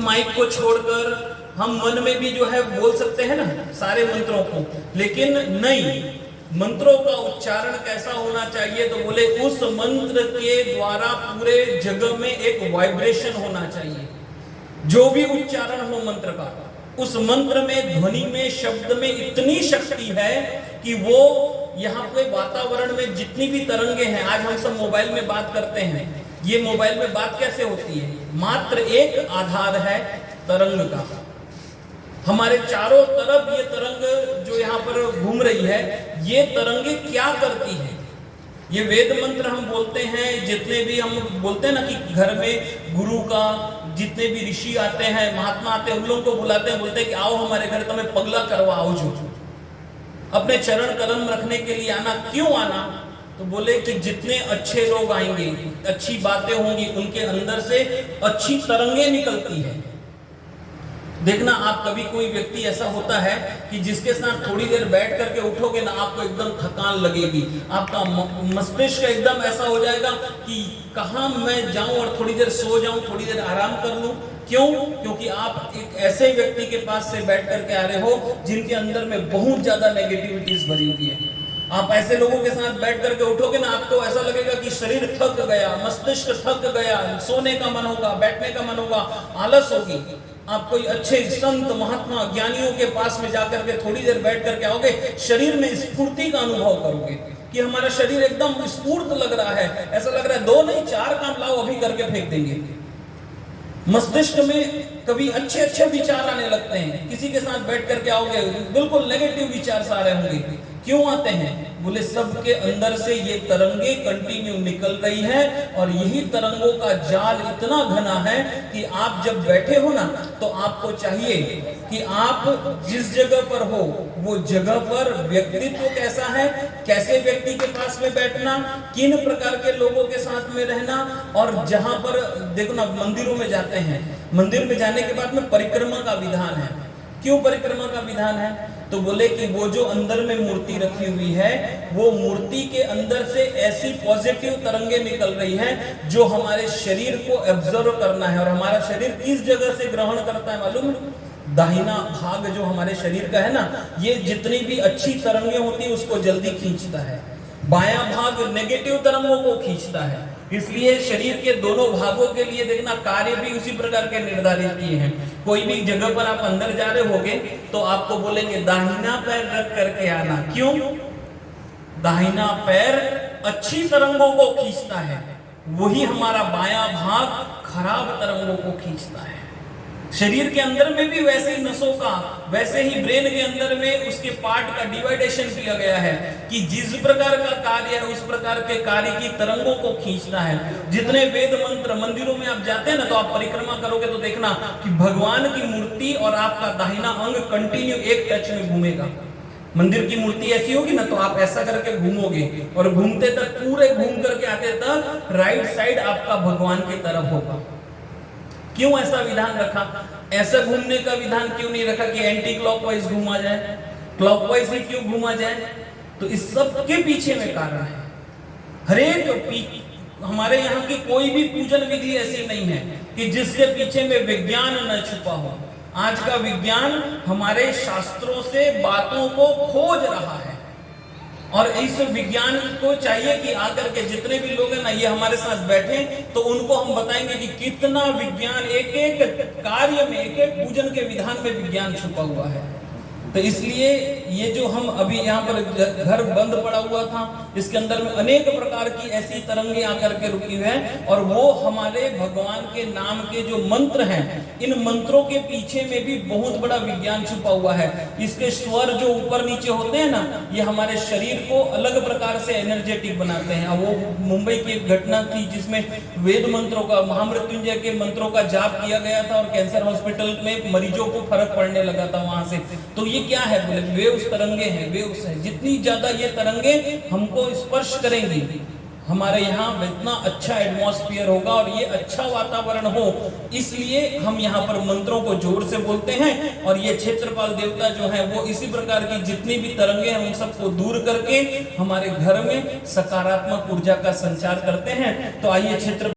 Mic को छोड़कर हम मन में भी जो है बोल सकते हैं ना सारे मंत्रों को, लेकिन नहीं, मंत्रों का उच्चारण कैसा होना चाहिए? तो बोले उस मंत्र के द्वारा पूरे जगह में एक वाइब्रेशन होना चाहिए। जो भी उच्चारण हो मंत्र का, उस मंत्र में, ध्वनि में, शब्द में इतनी शक्ति है कि वो यहाँ पे वातावरण में जितनी भी तरंगे हैं, आज हम सब मोबाइल में बात करते हैं, ये मोबाइल में बात कैसे होती है? मात्र एक आधार है तरंग का। हमारे चारों तरफ ये तरंग जो यहाँ पर घूम रही है, ये तरंगे क्या करती है? ये वेद मंत्र हम बोलते हैं, जितने भी हम बोलते हैं ना कि घर में गुरु का, जितने भी ऋषि आते हैं, महात्मा आते हैं, उन लोगों को बुलाते हैं, बोलते हैं कि आओ हमारे घर, तुम्हें पगला करवाओ, जो अपने चरण कदम रखने के लिए आना। क्यों आना? तो बोले कि जितने अच्छे लोग आएंगे, अच्छी बातें होंगी, उनके अंदर से अच्छी तरंगे निकलती है। देखना, आप कभी कोई व्यक्ति ऐसा होता है कि जिसके साथ थोड़ी देर बैठ करके उठोगे ना, आपको एकदम थकान लगेगी, आपका मस्तिष्क एकदम ऐसा हो जाएगा कि कहाँ मैं जाऊं और थोड़ी देर सो जाऊं, थोड़ी देर आराम कर लूं। क्यों? क्योंकि आप एक ऐसे व्यक्ति के पास से बैठ करके आ रहे हो जिनके अंदर में बहुत ज्यादा नेगेटिविटीज भरी हुई है। आप ऐसे लोगों के साथ बैठ करके उठोगे ना, आपको ऐसा लगेगा कि शरीर थक गया, मस्तिष्क थक गया, सोने का मन होगा, बैठने का मन होगा, आलस होगी। आप कोई अच्छे संत, महात्मा, ज्ञानियों के पास में जाकर के थोड़ी देर बैठ करके आओगे, शरीर में स्फूर्ति का अनुभव करोगे कि हमारा शरीर एकदम स्फूर्त लग रहा है, ऐसा लग रहा है 2 नहीं 4 काम लाओ अभी करके फेंक देंगे। मस्तिष्क में कभी अच्छे अच्छे विचार आने लगते हैं, किसी के साथ बैठ करके आओगे बिल्कुल नेगेटिव विचार सारे होंगे। क्यों आते हैं? बोले सबके अंदर से ये तरंगे कंटिन्यू निकल रही है, और यही तरंगों का जाल इतना घना है कि आप जब बैठे हो ना, तो आपको चाहिए कि आप जिस जगह पर हो वो जगह पर व्यक्तित्व कैसा है, कैसे व्यक्ति के पास में बैठना, किन प्रकार के लोगों के साथ में रहना। और जहां पर देखो ना, मंदिरों में जाते हैं, मंदिर में जाने के बाद में परिक्रमा का विधान है। क्यों परिक्रमा का विधान है? तो बोले कि वो जो अंदर में मूर्ति रखी हुई है, वो मूर्ति के अंदर से ऐसी पॉजिटिव तरंगे निकल रही हैं जो हमारे शरीर को एब्जॉर्व करना है। और हमारा शरीर किस जगह से ग्रहण करता है मालूम है? दाहिना भाग जो हमारे शरीर का है ना, ये जितनी भी अच्छी तरंगे होती है उसको जल्दी खींचता है, बायां भाग नेगेटिव तरंगों को खींचता है। इसलिए शरीर के दोनों भागों के लिए देखना कार्य भी उसी प्रकार के निर्धारित किए हैं। कोई भी जगह पर आप अंदर जा रहे होगे तो आपको बोलेंगे दाहिना पैर रख करके आना। क्यों? दाहिना पैर अच्छी तरंगों को खींचता है, वही हमारा बायां भाग खराब तरंगों को खींचता है। शरीर के अंदर में भी वैसे ही नसों का, वैसे ही ब्रेन के अंदर में उसके पार्ट का डिवाइडेशन किया गया है कि जिस प्रकार का कार्य है उस प्रकार के कार्य की तरंगों को खींचना है। जितने वेद मंत्र, मंदिरों में आप जाते हैं ना, तो आप परिक्रमा करोगे तो देखना कि भगवान की मूर्ति और आपका दाहिना अंग कंटिन्यू एक टच में घूमेगा। मंदिर की मूर्ति ऐसी होगी ना, तो आप ऐसा करके घूमोगे और घूमते तक, पूरे घूम करके आते तक राइट साइड आपका भगवान की तरफ होगा। क्यों ऐसा विधान रखा? ऐसा घूमने का विधान क्यों नहीं रखा कि एंटी क्लॉकवाइज घूमा जाए, क्लॉकवाइज ही क्यों घूमा जाए? तो इस सब के पीछे में कारण है। हरेक हमारे यहाँ की कोई भी पूजन विधि ऐसी नहीं है कि जिसके पीछे में विज्ञान न छुपा हो। आज का विज्ञान हमारे शास्त्रों से बातों को खोज रहा है, और इस विज्ञान को चाहिए कि आकर के जितने भी लोग हैं ना, ये हमारे साथ बैठे, तो उनको हम बताएंगे कि कितना विज्ञान, एक एक कार्य में, एक एक पूजन के विधान में विज्ञान छुपा हुआ है। तो इसलिए ये जो हम अभी यहाँ पर घर बंद पड़ा हुआ था, इसके अंदर में अनेक प्रकार की ऐसी तरंगे आकर के रुकी हुई हैं, और वो हमारे भगवान के नाम के जो मंत्र हैं, इन मंत्रों के पीछे में भी बहुत बड़ा विज्ञान छुपा हुआ है। इसके स्वर जो ऊपर नीचे होते हैं ना, ये हमारे शरीर को अलग प्रकार से एनर्जेटिक बनाते हैं। वो मुंबई की एक घटना थी जिसमें वेद मंत्रों का, महामृत्युंजय के मंत्रों का जाप किया गया था, और कैंसर हॉस्पिटल में मरीजों को फर्क पड़ने लगा था वहां से। तो ये क्या है? बोले वेव्स, तरंगे हैं, वेव्स है। जितनी ज्यादा ये तरंगे हमको स्पर्श करेंगी, हमारे यहाँ इतना अच्छा एटमॉस्फेयर होगा और ये अच्छा वातावरण हो। इसलिए हम यहाँ पर मंत्रों को जोर से बोलते हैं, और ये क्षेत्रपाल देवता जो है वो इसी प्रकार की जितनी भी तरंगे हैं उन सबको दूर करके हमारे घर में सकारात्मक ऊर्जा का संचार करते हैं। तो आइए क्षेत्र